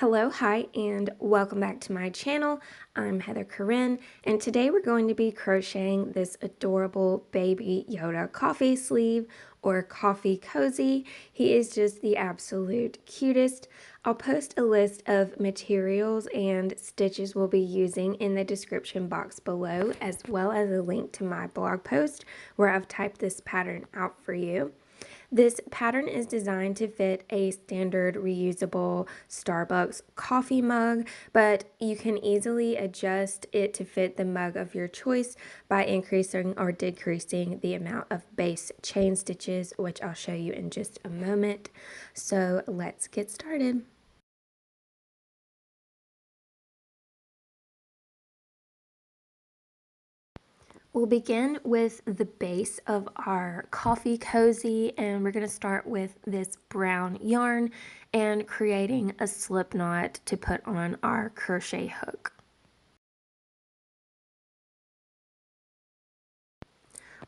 Hello, hi, and welcome back to my channel. I'm Heather Corinne, and today we're going to be crocheting this adorable baby Yoda coffee sleeve or coffee cozy. He is just the absolute cutest. I'll post a list of materials and stitches we'll be using in the description box below, as well as a link to my blog post where I've typed this pattern out for you. This pattern is designed to fit a standard reusable Starbucks coffee mug, but you can easily adjust it to fit the mug of your choice by increasing or decreasing the amount of base chain stitches, which I'll show you in just a moment. So let's get started. We'll begin with the base of our coffee cozy, and we're going to start with this brown yarn and creating a slip knot to put on our crochet hook.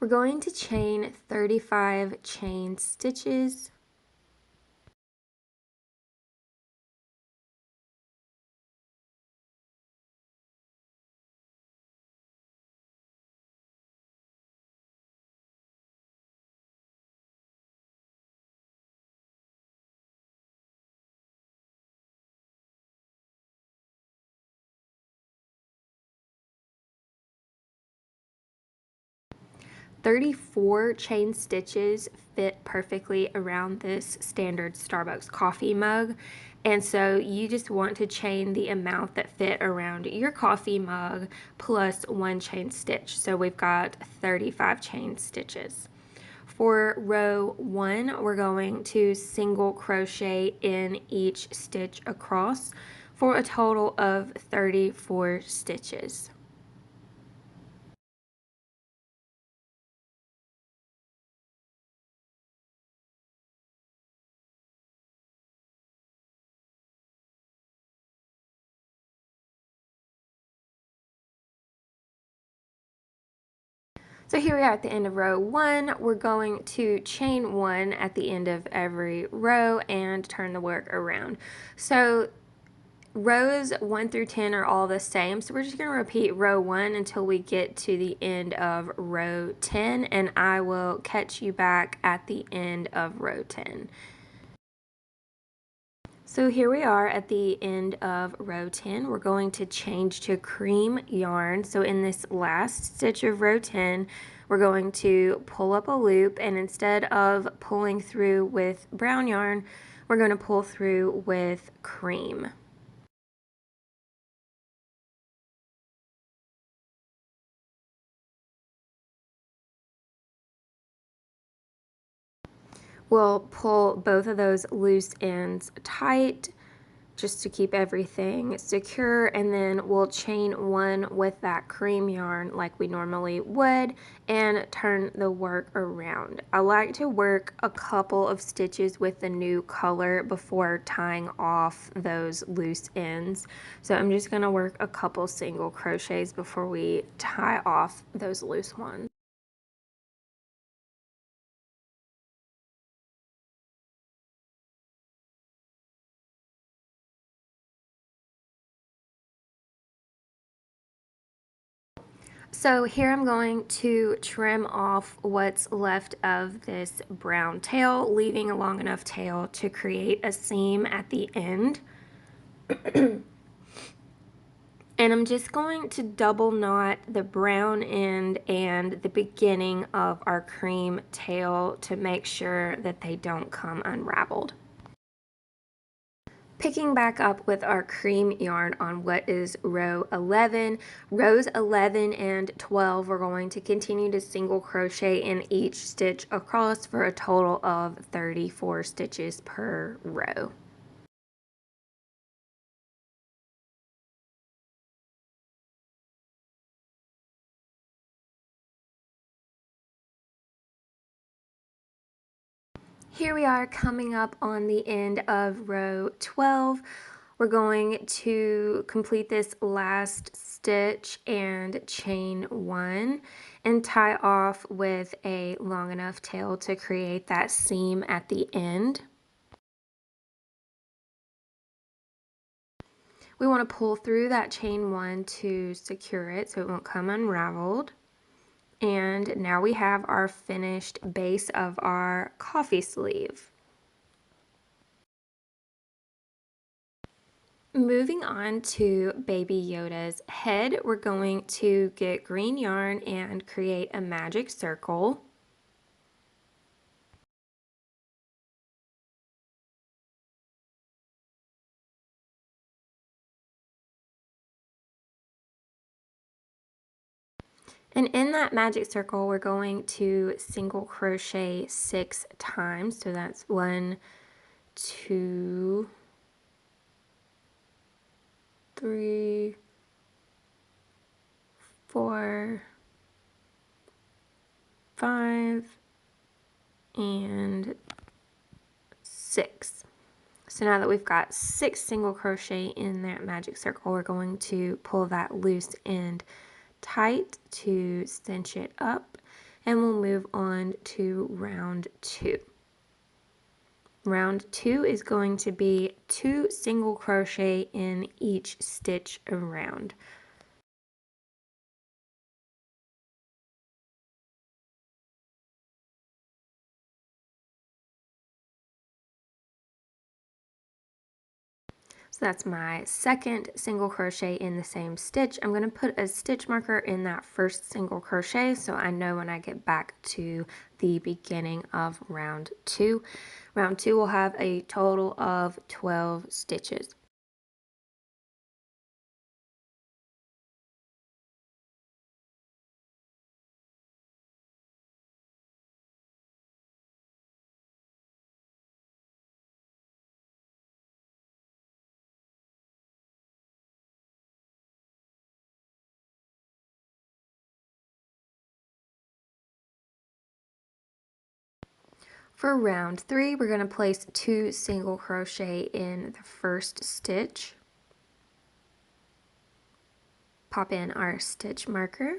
We're going to chain 35 chain stitches. "34 chain stitches fit perfectly around this standard Starbucks coffee mug, and so you just want to chain the amount that fit around your coffee mug plus 1 chain stitch. So we've got 35 chain stitches. For row 1, we're going to single crochet in each stitch across for a total of 34 stitches. So here we are at the end of row 1. We're going to chain 1 at the end of every row and turn the work around. So rows 1 through 10 are all the same, so we're just going to repeat row 1 until we get to the end of row 10, and I will catch you back at the end of row 10. So here we are at the end of row 10. We're going to change to cream yarn. So in this last stitch of row 10, we're going to pull up a loop, and instead of pulling through with brown yarn, we're going to pull through with cream. We'll pull both of those loose ends tight just to keep everything secure, and then we'll chain 1 with that cream yarn like we normally would and turn the work around. I like to work a couple of stitches with the new color before tying off those loose ends. So I'm just going to work a couple single crochets before we tie off those loose ones. So here I'm going to trim off what's left of this brown tail, leaving a long enough tail to create a seam at the end. And I'm just going to double knot the brown end and the beginning of our cream tail to make sure that they don't come unraveled. Picking back up with our cream yarn on what is row 11, rows 11 and 12 we're going to continue to single crochet in each stitch across for a total of 34 stitches per row. Here we are coming up on the end of row 12. We're going to complete this last stitch and chain 1 and tie off with a long enough tail to create that seam at the end. We want to pull through that chain 1 to secure it so it won't come unraveled. And now we have our finished base of our coffee sleeve. Moving on to Baby Yoda's head, we're going to get green yarn and create a magic circle. And in that magic circle, we're going to single crochet 6 times. So that's 1, 2, 3, 4, 5, and 6. So now that we've got 6 single crochet in that magic circle, we're going to pull that loose end tight to cinch it up, and we'll move on to round 2. Round 2 is going to be 2 single crochet in each stitch around. So that's my second single crochet in the same stitch. I'm going to put a stitch marker in that first single crochet so I know when I get back to the beginning of round 2. Round 2 will have a total of 12 stitches. For round 3, we're going to place 2 single crochet in the first stitch. Pop in our stitch marker.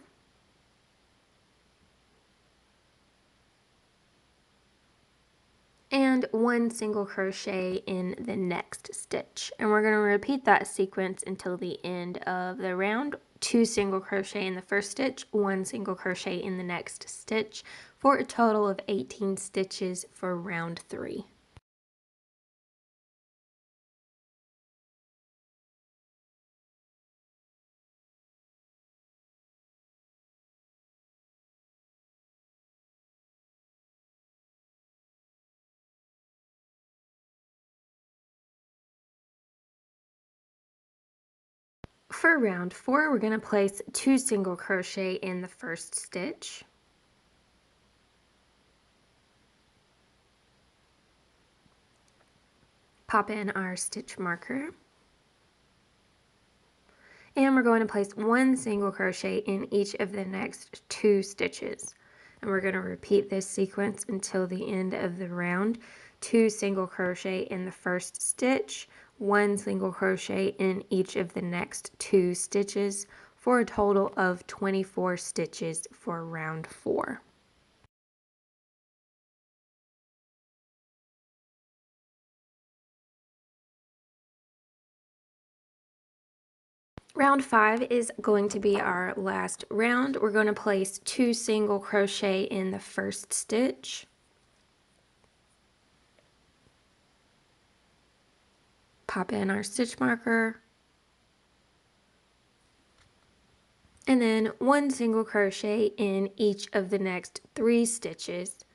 And 1 single crochet in the next stitch. And we're going to repeat that sequence until the end of the round. 2 single crochet in the first stitch, 1 single crochet in the next stitch, for a total of 18 stitches for round 3. For round 4, we're going to place 2 single crochet in the first stitch. Pop in our stitch marker. And we're going to place 1 single crochet in each of the next 2 stitches. And we're going to repeat this sequence until the end of the round. 2 single crochet in the first stitch, 1 single crochet in each of the next 2 stitches, for a total of 24 stitches for round 4. Round 5 is going to be our last round. We're going to place 2 single crochet in the first stitch. Pop in our stitch marker. And then 1 single crochet in each of the next 3 stitches.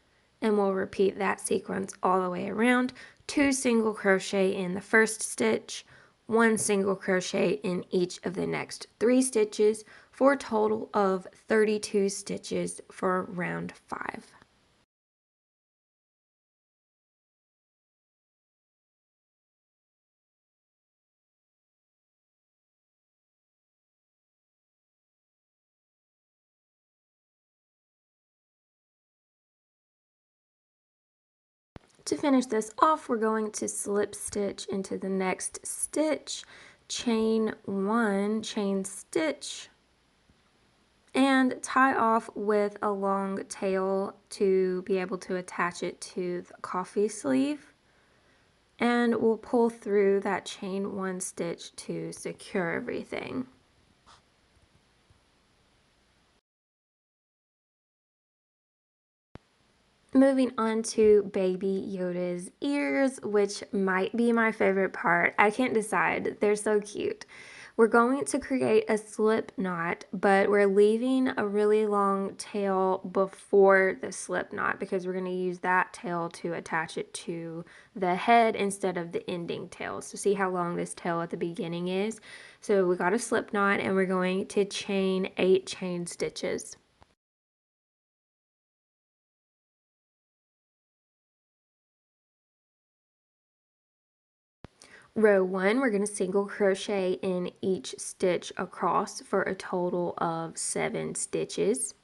And we'll repeat that sequence all the way around. 2 single crochet in the first stitch, 1 single crochet in each of the next 3 stitches, for a total of 32 stitches for round 5. To finish this off, we're going to slip stitch into the next stitch, chain 1, chain stitch, and tie off with a long tail to be able to attach it to the coffee sleeve. and we'll pull through that chain 1 stitch to secure everything. Moving on to Baby Yoda's ears, which might be my favorite part. I can't decide. They're so cute. We're going to create a slip knot, but we're leaving a really long tail before the slip knot because we're going to use that tail to attach it to the head instead of the ending tail. So see how long this tail at the beginning is? So we got a slip knot and we're going to chain 8 chain stitches. Row 1, we're going to single crochet in each stitch across for a total of 7 stitches.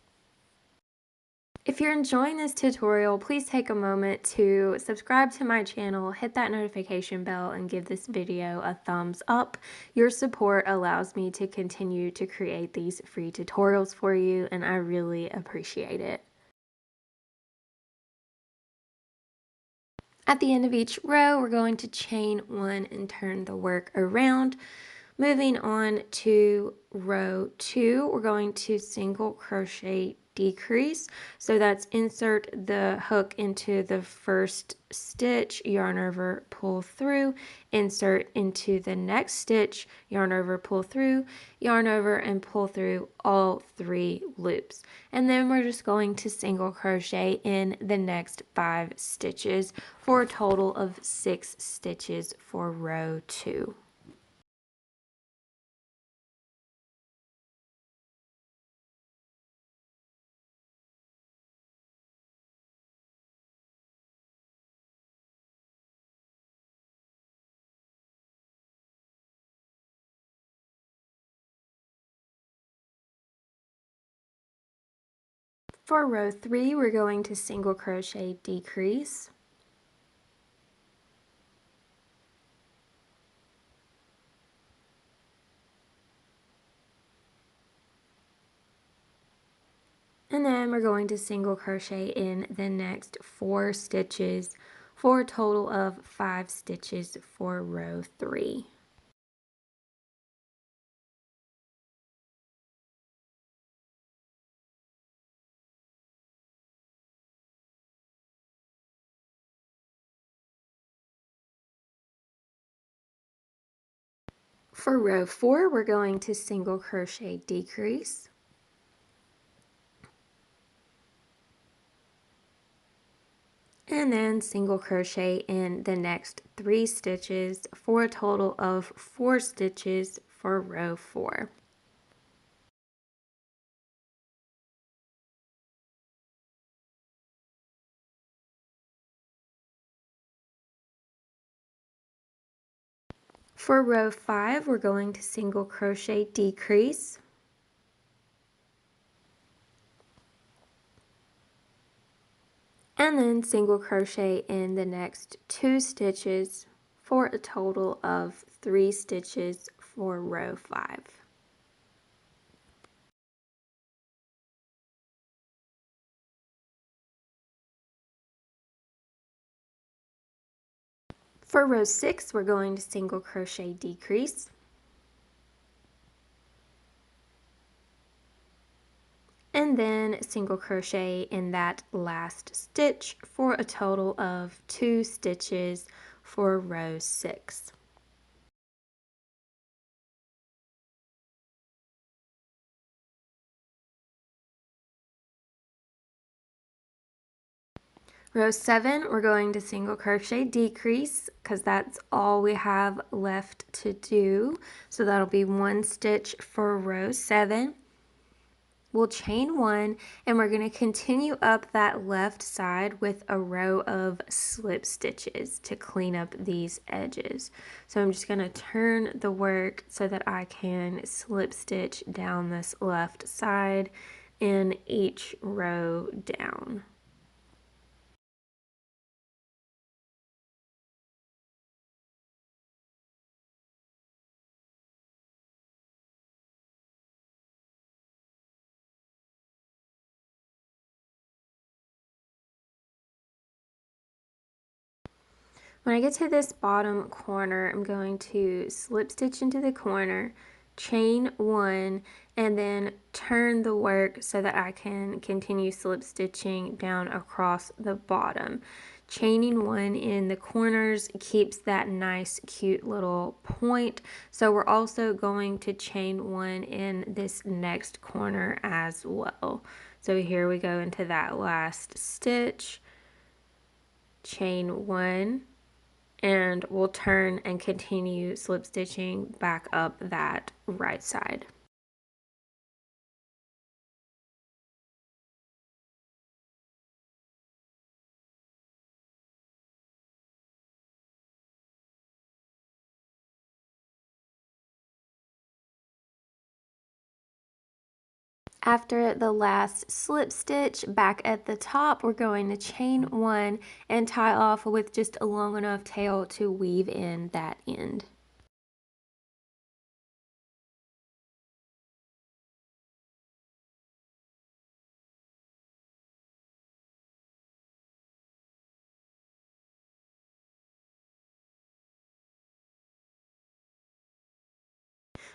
If you're enjoying this tutorial, please take a moment to subscribe to my channel, hit that notification bell, and give this video a thumbs up. Your support allows me to continue to create these free tutorials for you, and I really appreciate it. At the end of each row, we're going to chain 1 and turn the work around. Moving on to row 2, we're going to single crochet decrease. So that's insert the hook into the first stitch, yarn over, pull through, insert into the next stitch, yarn over, pull through, yarn over, and pull through all 3 loops. And then we're just going to single crochet in the next 5 stitches for a total of 6 stitches for row 2. For row 3, we're going to single crochet decrease, and then we're going to single crochet in the next 4 stitches for a total of 5 stitches for row 3. For row 4, we're going to single crochet decrease, and then single crochet in the next 3 stitches for a total of 4 stitches for row 4. For row 5, we're going to single crochet decrease, and then single crochet in the next 2 stitches for a total of 3 stitches for row 5. For row 6, we're going to single crochet decrease, and then single crochet in that last stitch for a total of 2 stitches for row 6. Row 7, we're going to single crochet decrease because that's all we have left to do. So that'll be 1 stitch for row 7. We'll chain 1 and we're going to continue up that left side with a row of slip stitches to clean up these edges. So I'm just going to turn the work so that I can slip stitch down this left side in each row down. When I get to this bottom corner, I'm going to slip stitch into the corner, chain one, and then turn the work so that I can continue slip stitching down across the bottom. Chaining one in the corners keeps that nice cute little point. So we're also going to chain one in this next corner as well. So here we go into that last stitch, chain one, and we'll turn and continue slip stitching back up that right side. After the last slip stitch back at the top, we're going to chain one and tie off with just a long enough tail to weave in that end.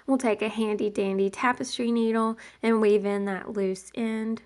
We'll take a handy dandy tapestry needle and weave in that loose end.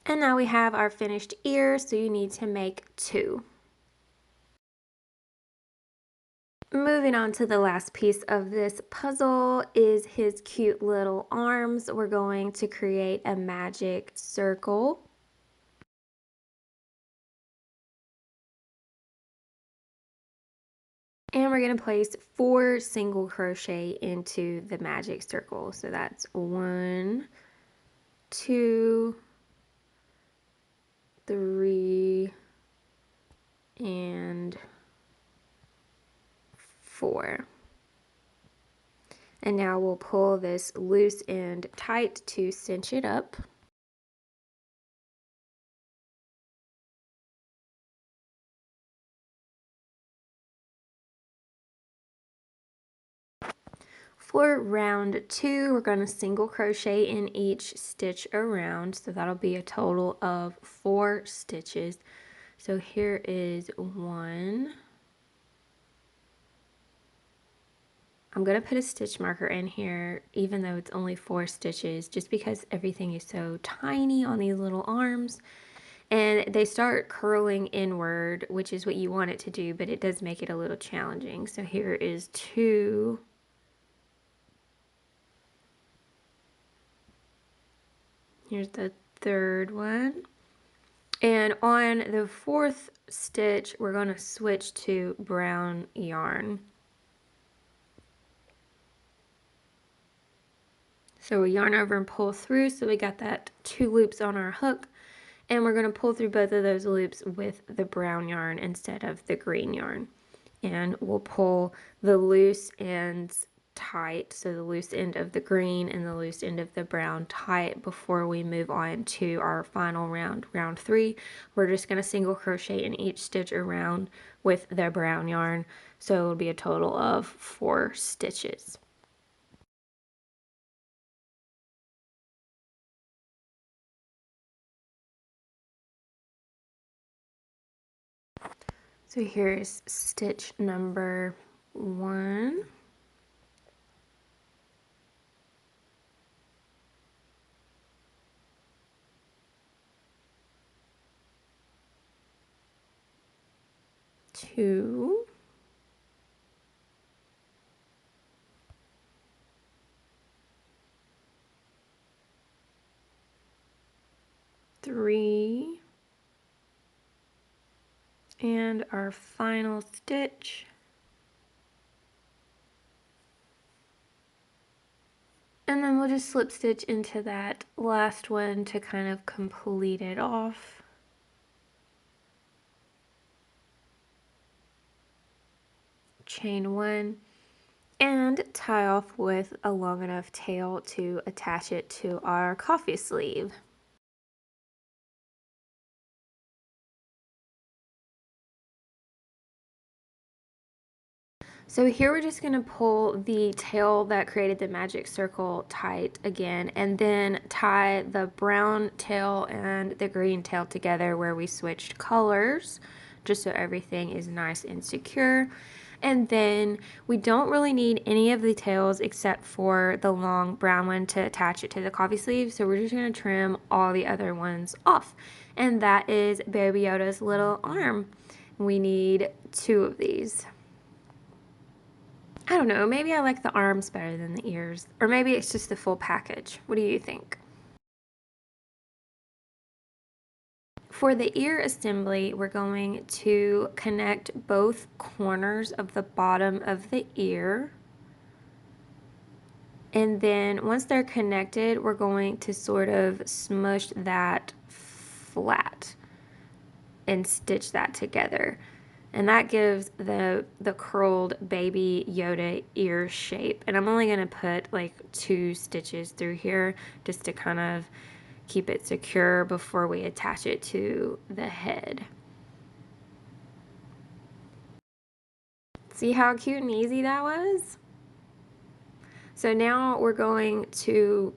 And now we have our finished ear, so you need to make two. Moving on to the last piece of this puzzle is his cute little arms. We're going to create a magic circle. And we're going to place 4 single crochet into the magic circle. So that's 1, 2, 3, and 4. And now we'll pull this loose end tight to cinch it up. For round 2, we're going to single crochet in each stitch around, so that'll be a total of 4 stitches. So here is 1. I'm going to put a stitch marker in here even though it's only 4 stitches, just because everything is so tiny on these little arms and they start curling inward, which is what you want it to do, but it does make it a little challenging. So here is 2. Here's the third one. And on the 4th stitch, we're going to switch to brown yarn. So we yarn over and pull through, so we got that 2 loops on our hook, and we're going to pull through both of those loops with the brown yarn instead of the green yarn. And we'll pull the loose ends tight, so the loose end of the green and the loose end of the brown tight before we move on to our final round, round 3. We're just going to single crochet in each stitch around with the brown yarn, so it'll be a total of 4 stitches. So here's stitch number 1. Two, 3, and our final stitch. And then we'll just slip stitch into that last one to kind of complete it off. Chain one, and tie off with a long enough tail to attach it to our coffee sleeve. So here we're just going to pull the tail that created the magic circle tight again, and then tie the brown tail and the green tail together where we switched colors, just so everything is nice and secure. And then we don't really need any of the tails except for the long brown one to attach it to the coffee sleeve, so we're just going to trim all the other ones off. And that is Baby Yoda's little arm. We need 2 of these. I don't know, maybe I like the arms better than the ears. Or maybe it's just the full package. What do you think? For the ear assembly, we're going to connect both corners of the bottom of the ear. And then once they're connected, we're going to sort of smush that flat and stitch that together. And that gives the curled Baby Yoda ear shape. And I'm only going to put like 2 stitches through here just to kind of keep it secure before we attach it to the head. See how cute and easy that was? So now we're going to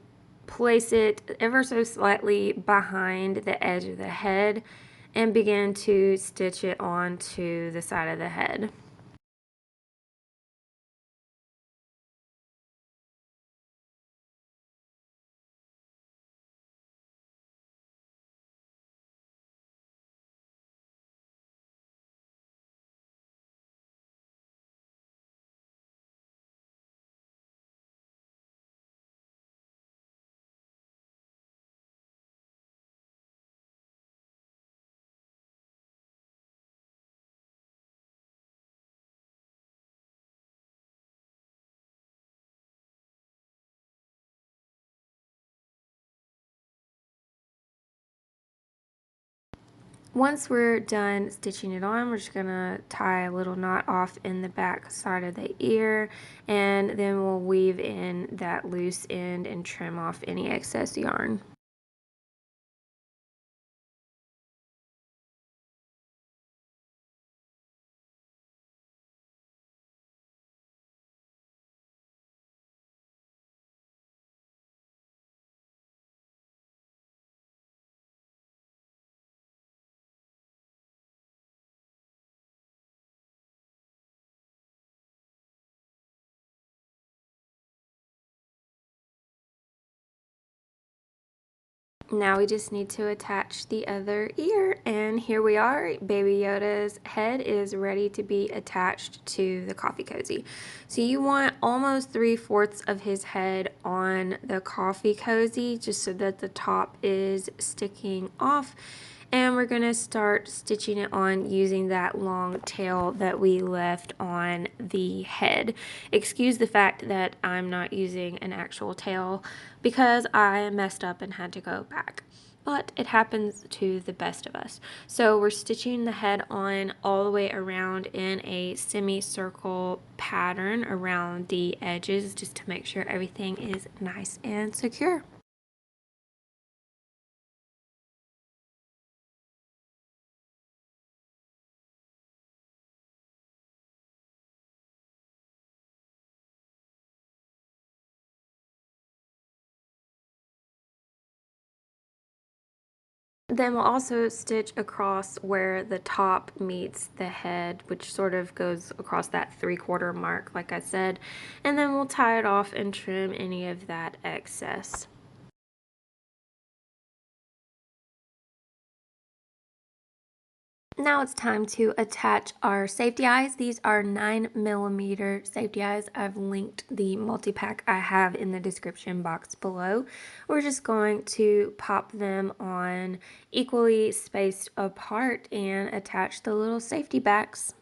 place it ever so slightly behind the edge of the head and begin to stitch it onto the side of the head. Once we're done stitching it on, we're just gonna tie a little knot off in the back side of the ear, and then we'll weave in that loose end and trim off any excess yarn. Now we just need to attach the other ear, and here we are. Baby Yoda's head is ready to be attached to the coffee cozy. So you want almost 3/4 of his head on the coffee cozy just so that the top is sticking off. And we're going to start stitching it on using that long tail that we left on the head. Excuse the fact that I'm not using an actual tail because I messed up and had to go back. But it happens to the best of us. So we're stitching the head on all the way around in a semicircle pattern around the edges just to make sure everything is nice and secure. Then we'll also stitch across where the top meets the head, which sort of goes across that 3/4 mark, like I said, and then we'll tie it off and trim any of that excess. Now it's time to attach our safety eyes. These are 9mm safety eyes. I've linked the multi-pack I have in the description box below. We're just going to pop them on equally spaced apart and attach the little safety backs.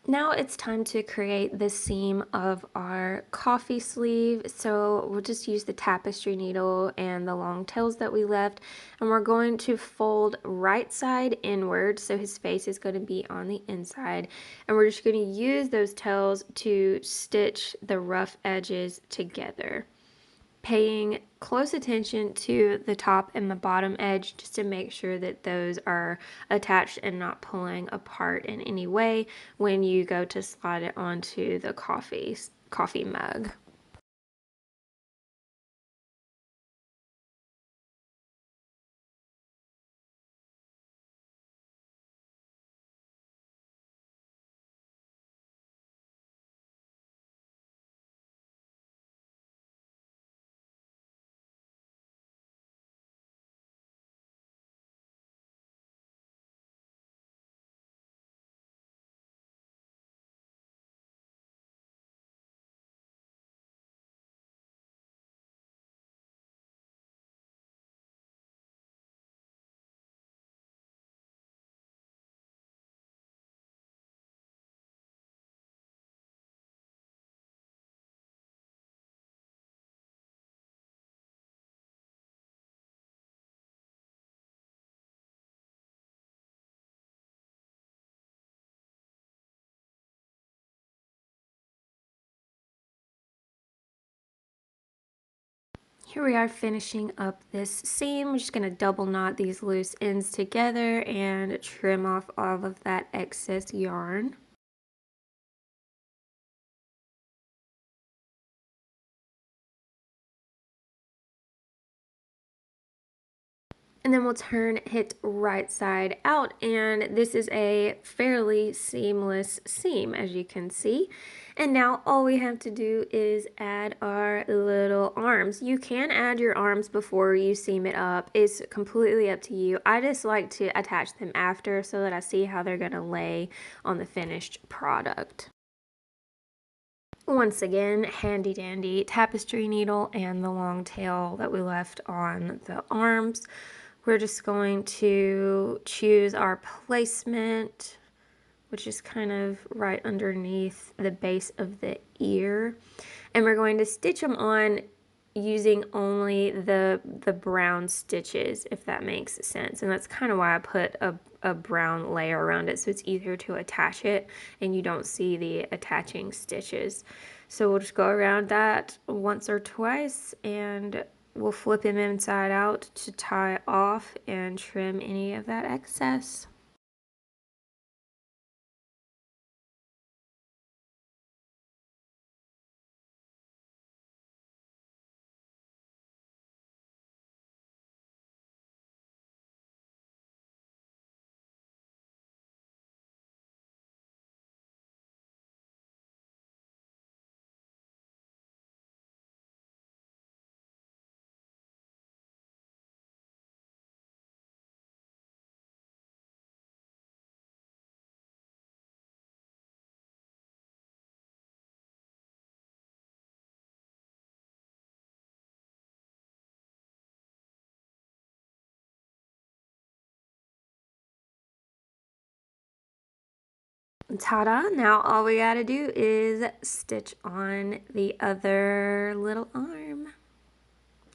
Now it's time to create the seam of our coffee sleeve. So we'll just use the tapestry needle and the long tails that we left, and we're going to fold right side inward, so his face is going to be on the inside, and we're just going to use those tails to stitch the rough edges together, paying close attention to the top and the bottom edge just to make sure that those are attached and not pulling apart in any way when you go to slide it onto the coffee mug. Here we are finishing up this seam. We're just going to double knot these loose ends together and trim off all of that excess yarn. And then we'll turn it right side out, and this is a fairly seamless seam, as you can see. And now all we have to do is add our little arms. You can add your arms before you seam it up. It's completely up to you. I just like to attach them after so that I see how they're gonna lay on the finished product. Once again, handy dandy tapestry needle and the long tail that we left on the arms. We're just going to choose our placement, which is kind of right underneath the base of the ear. And we're going to stitch them on using only the brown stitches, if that makes sense. And that's kind of why I put a brown layer around it, so it's easier to attach it and you don't see the attaching stitches. So we'll just go around that once or twice, and we'll flip him inside out to tie off and trim any of that excess. Ta-da! Now all we gotta do is stitch on the other little arm.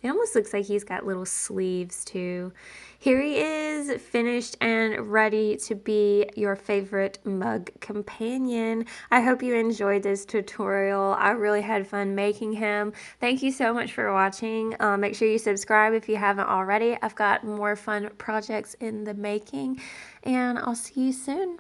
It almost looks like he's got little sleeves too. Here he is, finished and ready to be your favorite mug companion. I hope you enjoyed this tutorial. I really had fun making him. Thank you so much for watching. Make sure you subscribe if you haven't already. I've got more fun projects in the making, and I'll see you soon.